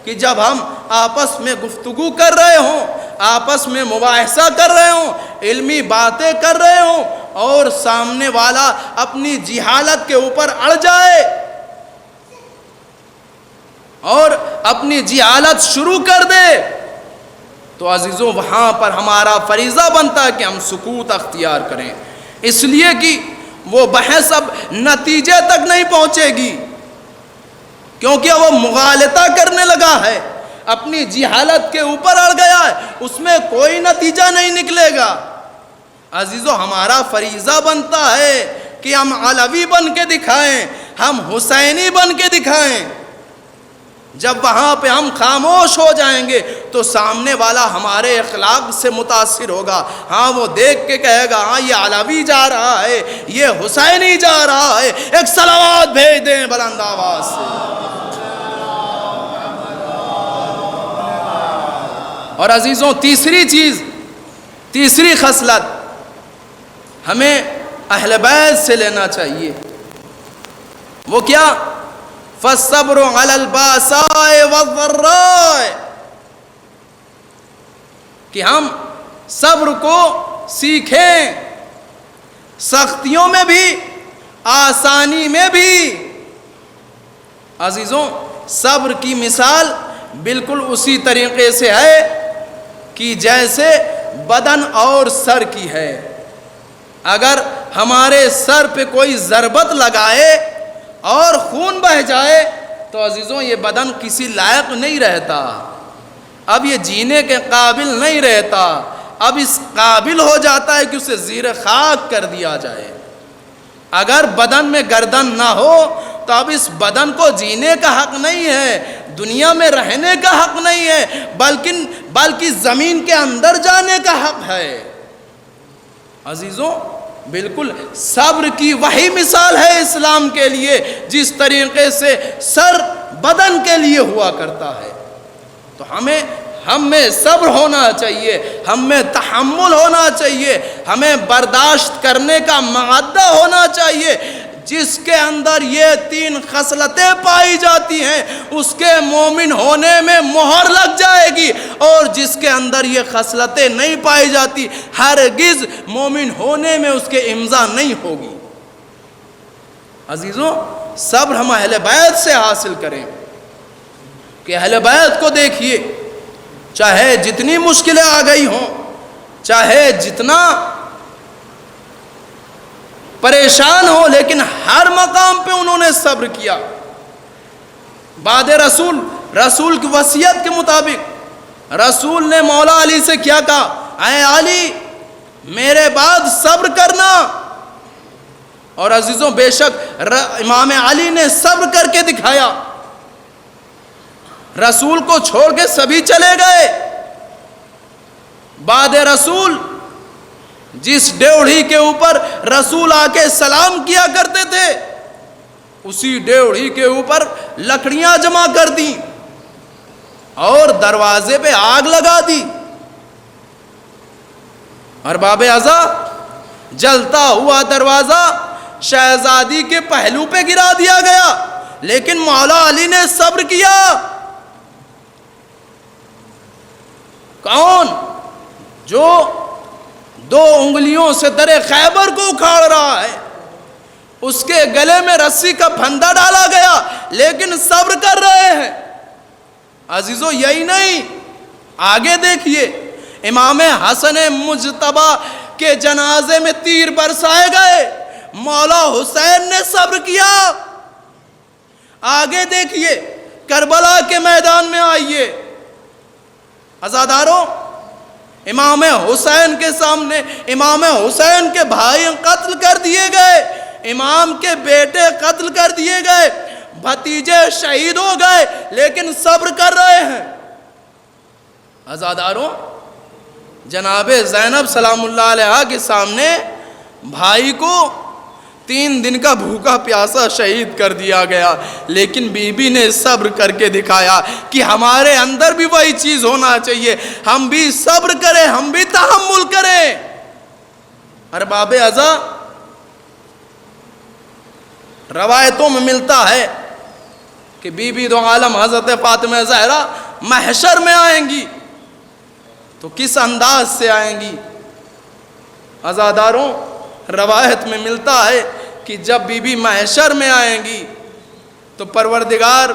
کہ جب ہم آپس میں گفتگو کر رہے ہوں، آپس میں مباحثہ کر رہے ہوں، علمی باتیں کر رہے ہوں اور سامنے والا اپنی جہالت کے اوپر اڑ جائے اور اپنی جہالت شروع کر دے تو عزیزوں وہاں پر ہمارا فریضہ بنتا ہے کہ ہم سکوت اختیار کریں، اس لیے کہ وہ بحث اب نتیجے تک نہیں پہنچے گی، کیونکہ وہ مغالطہ کرنے لگا ہے، اپنی جہالت کے اوپر اڑ گیا ہے، اس میں کوئی نتیجہ نہیں نکلے گا۔ عزیزو ہمارا فریضہ بنتا ہے کہ ہم علوی بن کے دکھائیں، ہم حسینی بن کے دکھائیں۔ جب وہاں پہ ہم خاموش ہو جائیں گے تو سامنے والا ہمارے اخلاق سے متاثر ہوگا. ہاں وہ دیکھ کے کہے گا ہاں یہ علوی جا رہا ہے, یہ حسینی جا رہا ہے, ایک صلوات بھیج دیں بلند آواز سے. اور عزیزوں تیسری خصلت ہمیں اہل بیت سے لینا چاہیے, وہ کیا؟ فالصبر علی الباساء والضراء, کہ ہم صبر کو سیکھیں, سختیوں میں بھی آسانی میں بھی. عزیزوں صبر کی مثال بالکل اسی طریقے سے ہے کہ جیسے بدن اور سر کی ہے. اگر ہمارے سر پہ کوئی ضربت لگائے اور خون بہہ جائے تو عزیزوں یہ بدن کسی لائق نہیں رہتا, اب یہ جینے کے قابل نہیں رہتا, اب اس قابل ہو جاتا ہے کہ اسے زیر خاک کر دیا جائے. اگر بدن میں گردن نہ ہو تو اب اس بدن کو جینے کا حق نہیں ہے, دنیا میں رہنے کا حق نہیں ہے, بلکہ زمین کے اندر جانے کا حق ہے. عزیزوں بالکل صبر کی وہی مثال ہے اسلام کے لیے جس طریقے سے سر بدن کے لیے ہوا کرتا ہے. تو ہم میں صبر ہونا چاہیے, ہم میں تحمل ہونا چاہیے, ہمیں برداشت کرنے کا معدہ ہونا چاہیے. جس کے اندر یہ 3 خصلتیں پائی جاتی ہیں اس کے مومن ہونے میں مہر لگ جائے گی, اور جس کے اندر یہ خصلتیں نہیں پائی جاتی ہرگز مومن ہونے میں اس کے امضا نہیں ہوگی. عزیزوں صبر ہم اہل بیت سے حاصل کریں کہ اہل بیت کو دیکھیے, چاہے جتنی مشکلیں آ گئی ہوں, چاہے جتنا پریشان ہو, لیکن ہر مقام پہ انہوں نے صبر کیا. بعد رسول کی وصیت کے مطابق رسول نے مولا علی سے کیا کہا؟ اے علی میرے بعد صبر کرنا. اور عزیزوں بے شک امام علی نے صبر کر کے دکھایا. رسول کو چھوڑ کے سبھی چلے گئے. بعد رسول جس ڈیوڑھی کے اوپر رسول آ کے سلام کیا کرتے تھے اسی ڈیوڑھی کے اوپر لکڑیاں جمع کر دیں اور دروازے پہ آگ لگا دی. اور باب ازا جلتا ہوا دروازہ شہزادی کے پہلو پہ گرا دیا گیا, لیکن مولا علی نے صبر کیا. کون؟ جو 2 انگلیوں سے در خیبر کو اکھاڑ رہا ہے, اس کے گلے میں رسی کا پھندا ڈالا گیا لیکن صبر کر رہے ہیں. عزیزو یہی نہیں, آگے دیکھیے امام حسن مجتبی کے جنازے میں تیر برسائے گئے, مولا حسین نے صبر کیا. آگے دیکھیے کربلا کے میدان میں آئیے عزاداروں, امام حسین کے سامنے امام حسین کے بھائی قتل کر دیے گئے, امام کے بیٹے قتل کر دیے گئے, بھتیجے شہید ہو گئے, لیکن صبر کر رہے ہیں. عزاداروں جناب زینب سلام اللہ علیہا کے سامنے بھائی کو 3 دن کا بھوکا پیاسا شہید کر دیا گیا, لیکن بی بی نے صبر کر کے دکھایا کہ ہمارے اندر بھی وہی چیز ہونا چاہیے, ہم بھی صبر کریں, ہم بھی تحمل کریں. ارباب ازا روایتوں میں ملتا ہے کہ بی بی دو عالم حضرت فاطمہ زہرا محشر میں آئیں گی تو کس انداز سے آئیں گی؟ عزاداروں روایت میں ملتا ہے کہ جب بی بی محشر میں آئیں گی تو پروردگار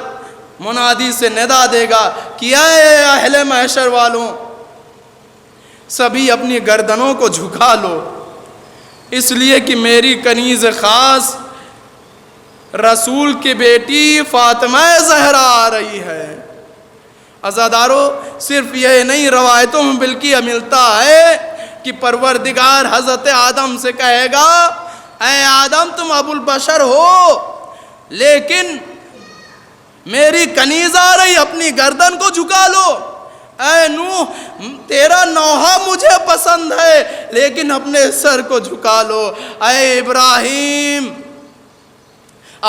منادی سے ندا دے گا کہ اے اہل محشر والوں, سبھی اپنی گردنوں کو جھکا لو, اس لیے کہ میری کنیز خاص رسول کی بیٹی فاطمہ زہرا آ رہی ہے. عزاداروں صرف یہ نہیں, روایتوں میں بلکہ ملتا ہے کہ پروردگار حضرت آدم سے کہے گا اے آدم تم ابو البشر ہو, لیکن میری کنیز آ رہی، اپنی گردن کو جھکا لو۔ اے نوح، تیرا نوحہ مجھے پسند ہے لیکن اپنے سر کو جھکا لو۔ اے ابراہیم،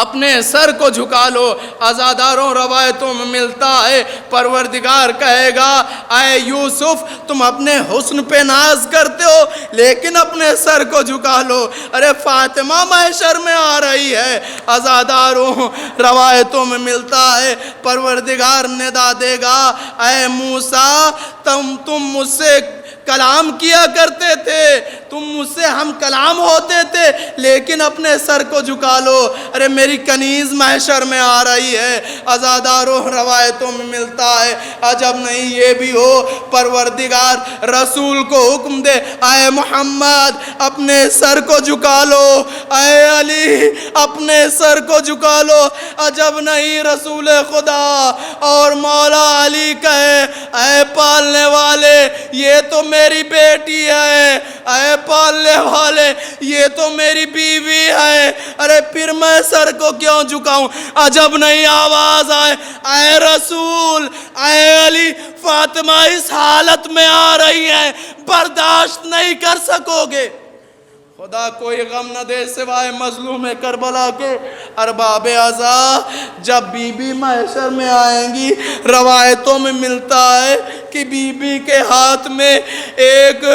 اپنے سر کو جھکا لو۔ عزاداروں روایتوں میں ملتا ہے پروردگار کہے گا اے یوسف تم اپنے حسن پہ ناز کرتے ہو لیکن اپنے سر کو جھکا لو۔ ارے فاطمہ محشر میں آ رہی ہے۔ عزاداروں روایتوں میں ملتا ہے پروردگار ندا دے گا اے موسیٰ تم مجھ سے کلام کیا کرتے تھے، تم مجھ سے ہم کلام ہوتے تھے لیکن اپنے سر کو جھکا لو۔ ارے میری کنیز محشر میں آ رہی ہے۔ عزاداروں روایتوں میں ملتا ہے عجب نہیں یہ بھی ہو پروردگار رسول کو حکم دے اے محمد اپنے سر کو جھکا لو، اے علی اپنے سر کو جھکا لو۔ عجب نہیں رسول خدا اور مولا علی کہے اے پالنے والے یہ تو میری بیٹی ہے، اے پالنے والے یہ تو میری بیوی ہے، ارے پھر میں سر کو کیوں جھکاؤں؟ عجب نہیں آواز آئے اے رسول، اے علی فاطمہ اس حالت میں آ رہی ہے، برداشت نہیں کر سکو گے۔ خدا کوئی غم نہ دے سوائے مظلوم کربلا کے۔ ارباب عزا جب بی بی محشر میں آئیں گی روایتوں میں ملتا ہے کہ بی بی کے ہاتھ میں ایک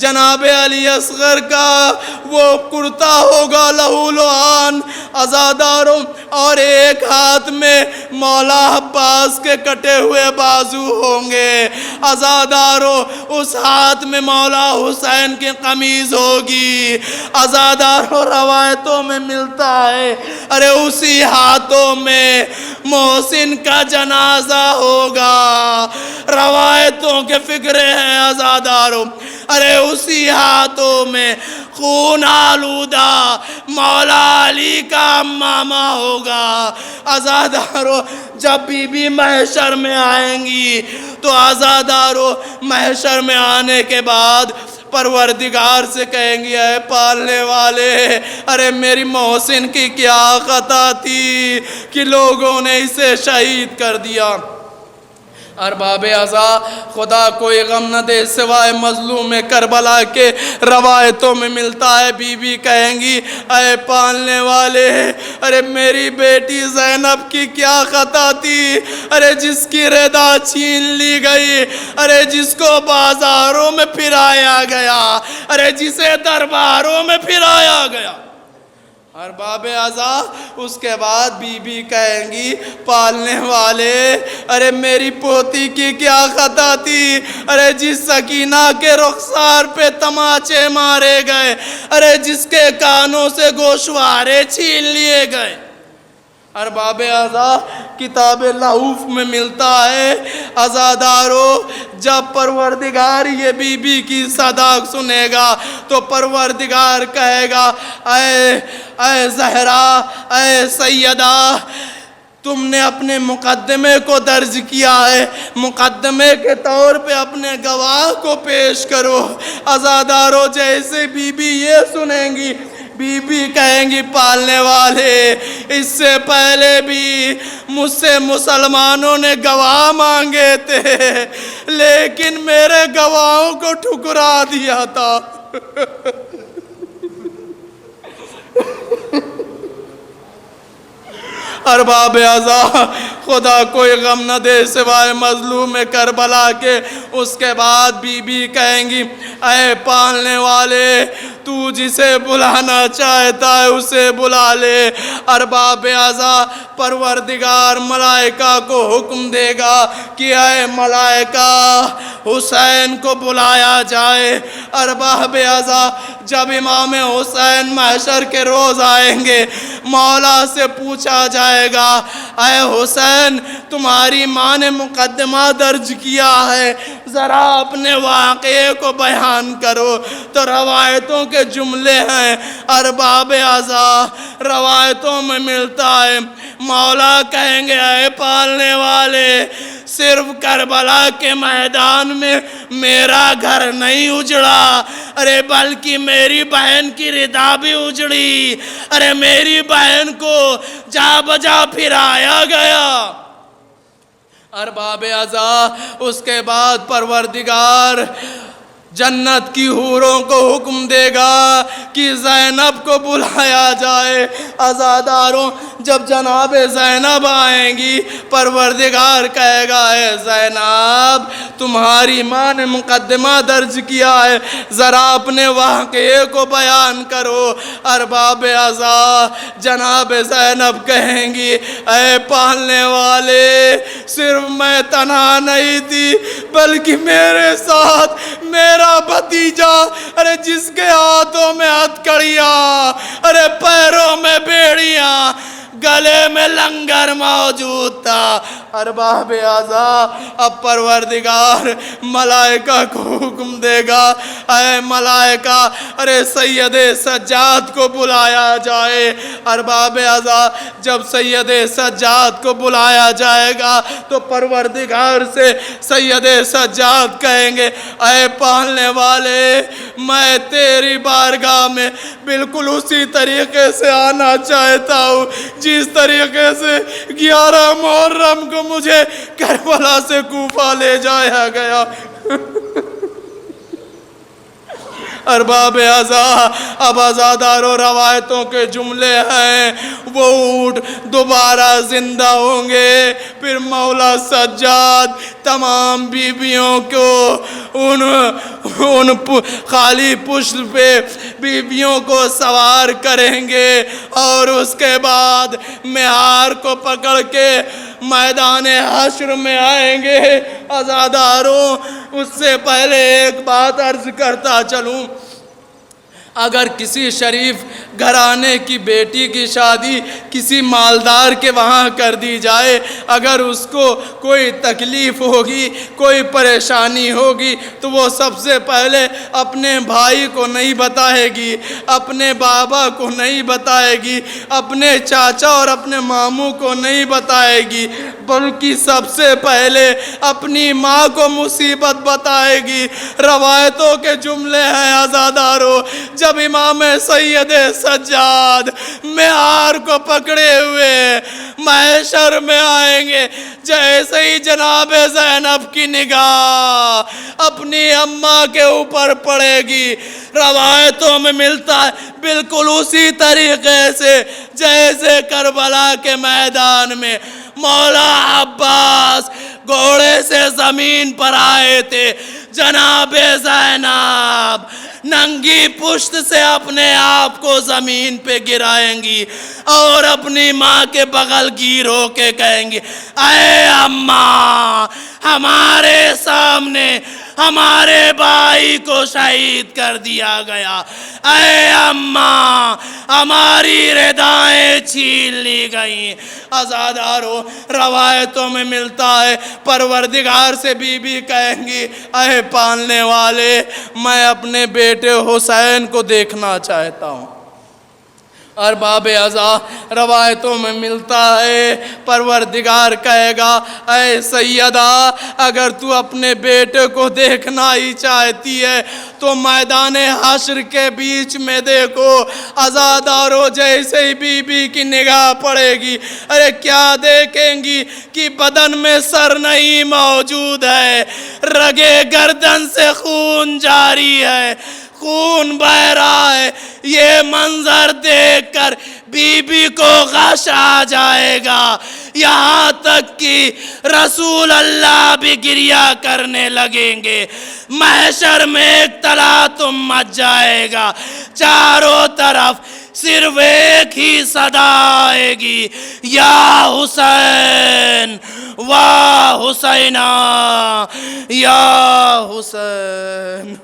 جناب علی اصغر کا وہ کرتا ہوگا لہو لعان عزاداروں، اور ایک ہاتھ میں مولا عباس کے کٹے ہوئے بازو ہوں گے۔ عزاداروں اس ہاتھ میں مولا حسین کی قمیض ہوگی۔ عزاداروں روایتوں میں ملتا ہے ارے اسی ہاتھوں میں محسن کا جنازہ ہوگا۔ روایتوں کے فکرے ہیں عزاداروں، ارے اسی ہاتھوں میں خون آلودہ مولا علی کا امامہ ہوگا۔ عزاداروں جب بی بی محشر میں آئیں گی تو عزاداروں محشر میں آنے کے بعد پروردگار سے کہیں گی اے پالنے والے ارے میری محسن کی کیا خطا تھی کہ لوگوں نے اسے شہید کر دیا۔ ارباب عزا خدا کوئی غم نہ دے سوائے مظلوم کربلا کے۔ روایتوں میں ملتا ہے بی بی کہیں گی اے پالنے والے ارے میری بیٹی زینب کی کیا خطا تھی، ارے جس کی رضا چھین لی گئی، ارے جس کو بازاروں میں پھرایا گیا، ارے جسے درباروں میں پھرایا گیا۔ ارباب عزا اس کے بعد بی بی کہیں گی پالنے والے ارے میری پوتی کی کیا خطا تھی، ارے جس سکینہ کے رخسار پہ تماچے مارے گئے، ارے جس کے کانوں سے گوشوارے چھین لیے گئے۔ ارباب عزا کتاب لحوف میں ملتا ہے عزاداروں جب پروردگار یہ بی بی کی صدا سنے گا تو پروردگار کہے گا اے زہرا اے سیدہ تم نے اپنے مقدمے کو درج کیا ہے، مقدمے کے طور پہ اپنے گواہ کو پیش کرو۔ عزاداروں جیسے بی بی یہ سنیں گی بی بی کہیں گی پالنے والے اس سے پہلے بھی مجھ سے مسلمانوں نے گواہ مانگے تھے لیکن میرے گواہوں کو ٹھکرا دیا تھا۔ ارباب عزا خدا کوئی غم نہ دے سوائے مظلوم کربلا کے۔ اس کے بعد بی بی کہیں گی اے پالنے والے تو جسے بلانا چاہتا ہے اسے بلا لے۔ ارباب عزا پروردگار ملائکہ کو حکم دے گا کہ اے ملائکہ حسین کو بلایا جائے۔ ارباب عزا جب امام حسین محشر کے روز آئیں گے مولا سے پوچھا جائے گا اے حسین تمہاری ماں نے مقدمہ درج کیا ہے ذرا اپنے واقعے کو بیان کرو، تو روایتوں کے جملے ہیں ارباب عزا روایتوں میں ملتا ہے مولا کہیں گے اے پالنے والے، صرف کربلا کے میدان میں میرا گھر نہیں اجڑا، ارے بلکہ میری بہن کی ردا بھی اجڑی، ارے میری بہن کو جا بجا پھرایا گیا۔ ارباب عزا، اس کے بعد پروردگار جنت کی حوروں کو حکم دے گا کہ زینب کو بلایا جائے۔ عزاداروں، جب جناب زینب آئیں گی، پروردگار کہے گا اے زینب، تمہاری ماں نے مقدمہ درج کیا ہے، ذرا اپنے واقعے کو بیان کرو۔ ارباب عزا، جناب زینب کہیں گی اے پالنے والے، صرف میں تنہا نہیں تھی بلکہ میرے ساتھ میرا بھتیجا، ارے جس کے ہاتھوں میں ہتھکڑیاں، ارے پیروں میں بیڑیاں، گلے میں لنگر موجود تھا۔ ارباب عزا، اب پروردگار ملائکہ کو حکم دے گا اے ملائکہ، ارے سید سجاد کو بلایا جائے۔ ارباب عزا، جب سید سجاد کو بلایا جائے گا تو پروردگار سے سید سجاد کہیں گے اے پالنے والے، میں تیری بارگاہ میں بالکل اسی طریقے سے آنا چاہتا ہوں جس طریقے سے 11 محرم کو مجھے کربلا سے کوفہ لے جایا گیا۔ ارباب عزا، اب عزاداروں روایتوں کے جملے ہیں، وہ اونٹ دوبارہ زندہ ہوں گے، پھر مولا سجاد تمام بیویوں کو ان خالی پشت پہ بیویوں کو سوار کریں گے، اور اس کے بعد مہار کو پکڑ کے میدان حشر میں آئیں گے۔ عزاداروں، اس سے پہلے ایک بات عرض کرتا چلوں، اگر کسی شریف گھرانے کی بیٹی کی شادی کسی مالدار کے وہاں کر دی جائے، اگر اس کو کوئی تکلیف ہوگی، کوئی پریشانی ہوگی، تو وہ سب سے پہلے اپنے بھائی کو نہیں بتائے گی، اپنے بابا کو نہیں بتائے گی، اپنے چاچا اور اپنے ماموں کو نہیں بتائے گی، بلکہ سب سے پہلے اپنی ماں کو مصیبت بتائے گی۔ روایتوں کے جملے ہیں عزاداروں، جب امام سید سجاد مہار کو پکڑے ہوئے محشر میں آئیں گے، جیسے ہی جناب زینب کی نگاہ اپنی اماں کے اوپر پڑے گی، روایتوں میں ملتا ہے بالکل اسی طریقے سے جیسے کربلا کے میدان میں مولا عباس گھوڑے سے زمین پر آئے تھے، جناب زینب ننگی پشت سے اپنے آپ کو زمین پہ گرائیں گی اور اپنی ماں کے بغل گیر ہو کے کہیں گی اے اماں، ہمارے سامنے ہمارے بھائی کو شہید کر دیا گیا، اے اماں ہماری ردائیں چھین لی گئیں۔ عزاداروں، روایتوں میں ملتا ہے پروردگار سے بی بی کہیں گی اے پالنے والے، میں اپنے بیٹے حسین کو دیکھنا چاہتا ہوں۔ ارباب عزا، روایتوں میں ملتا ہے پروردگار کہے گا اے سیدہ، اگر تو اپنے بیٹے کو دیکھنا ہی چاہتی ہے تو میدان حشر کے بیچ میں دیکھو۔ عزاداروں، جیسے ہی بی بی کی نگاہ پڑے گی، ارے کیا دیکھیں گی کہ بدن میں سر نہیں موجود ہے، رگے گردن سے خون جاری ہے، خون بہہ رہا ہے۔ یہ منظر دیکھ کر بی بی کو غش آ جائے گا، یہاں تک کہ رسول اللہ بھی گریہ کرنے لگیں گے۔ محشر میں ایک تلاطم مچ جائے گا، چاروں طرف صرف ایک ہی صدا آئے گی، یا حسین واہ حسینہ، یا حسین۔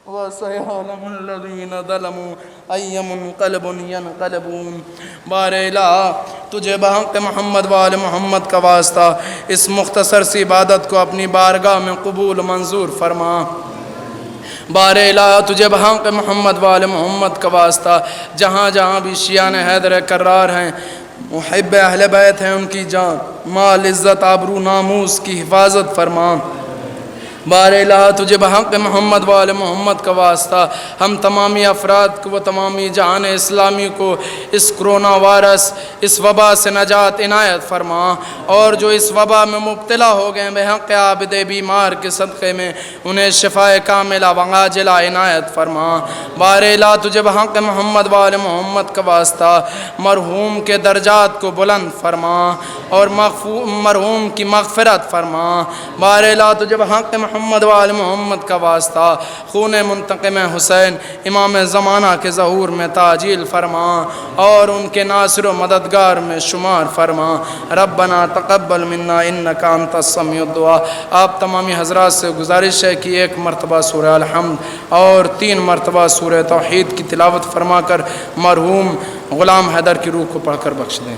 وَسَيَعْلَمُ الَّذِينَ ظَلَمُوا أَيَّ مُنقَلَبٌ يَنقَلِبُونَ۔ بار الہ، تجھے بحق محمد وآل محمد کا واسطہ اس مختصر سی عبادت کو اپنی بارگاہ میں قبول منظور فرما۔ بار الہ تجھے بحق محمد وال محمد کا واسطہ جہاں جہاں بھی شیعان حیدر کرار ہیں، محب اہل بیت ہیں، ان کی جان مال عزت آبرو ناموس کی حفاظت فرما۔ بار الہ تجھے بحق محمد وال محمد کا واسطہ ہم تمامی افراد کو و تمامی جہان اسلامی کو اس کرونا وائرس اس وبا سے نجات عنایت فرما، اور جو اس وبا میں مبتلا ہو گئے بحق عابد بیمار کے صدقے میں انہیں شفائے کاملہ و عاجلہ عنایت فرما۔ بار الہ تجھے بحق محمد وال محمد کا واسطہ مرحوم کے درجات کو بلند فرما اور مرحوم کی مغفرت فرما۔ بار الہ تجھے بحق محمد وال محمد کا واسطہ خون منتقم حسین امام زمانہ کے ظہور میں تعجیل فرما اور ان کے ناصر و مددگار میں شمار فرما۔ ربنا تقبل منا انک انت السمیع الدعاء۔ آپ تمامی حضرات سے گزارش ہے کہ 1 مرتبہ سورہ الحمد اور 3 مرتبہ سورہ توحید کی تلاوت فرما کر مرحوم غلام حیدر کی روح کو پڑھ کر بخش دیں۔